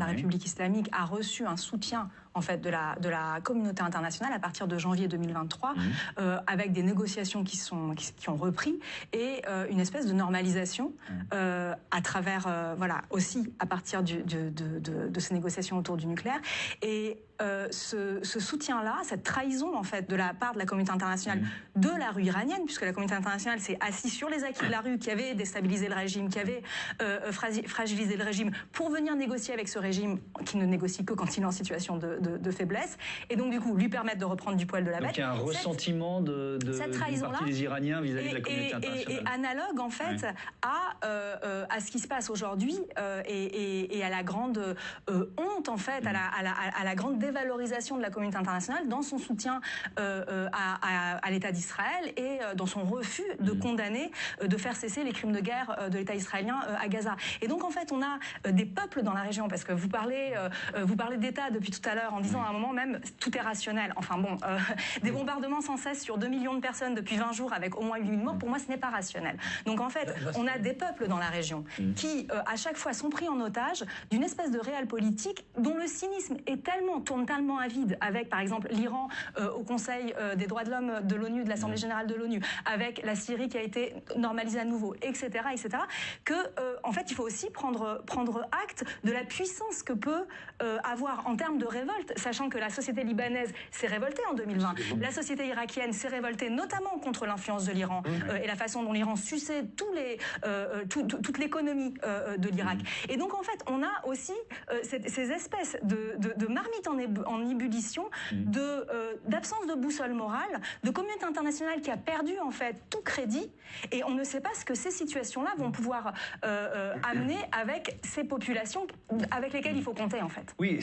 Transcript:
la République islamique a reçu un soutien en fait de la communauté internationale à partir de janvier 2023, avec des négociations qui ont repris et une espèce de normalisation à travers voilà, aussi à partir de ces négociations autour du nucléaire. Et ce soutien-là, cette trahison en fait de la part de la communauté internationale de la rue iranienne, puisque la communauté internationale s'est assise sur les acquis de la rue qui avaient déstabilisé le régime, qui avaient fragilisé le régime, pour venir négocier avec ce régime qui ne négocie que quand il est en situation de faiblesse, et donc du coup lui permettre de reprendre du poil de la bête. Donc il y a un ressentiment de partie des Iraniens vis-à-vis de la communauté internationale. Et analogue en fait à ce qui se passe aujourd'hui et à la grande honte en fait, à la grande dévalorisation de la communauté internationale dans son soutien à l'État d'Israël et dans son refus de condamner, de faire cesser les crimes de guerre de l'État israélien à Gaza. Et donc en fait on a des peuples dans la région, parce que vous parlez d'État depuis tout à l'heure en disant à un moment même tout est rationnel. Enfin bon, des bombardements sans cesse sur 2 millions de personnes depuis 20 jours avec au moins 8 000 morts, pour moi ce n'est pas rationnel. Donc en fait on a des peuples dans la région qui à chaque fois sont pris en otage d'une espèce de réel politique dont le cynisme tourne tellement à vide, avec par exemple l'Iran au Conseil des droits de l'homme de l'ONU, de l'Assemblée générale de l'ONU, avec la Syrie qui a été normalisée à nouveau, etc., que en fait il faut aussi prendre acte de la puissance que peut avoir en termes de révolte, sachant que la société libanaise s'est révoltée en 2020, la société irakienne s'est révoltée notamment contre l'influence de l'Iran et la façon dont l'Iran suçait toute l'économie de l'Irak. Et donc en fait on a aussi ces espèces de marmites en ébullition, d'absence de boussole morale, de communauté internationale qui a perdu en fait tout crédit, et on ne sait pas ce que ces situations-là vont pouvoir amener avec ces populations avec lesquelles il faut compter en fait. Oui,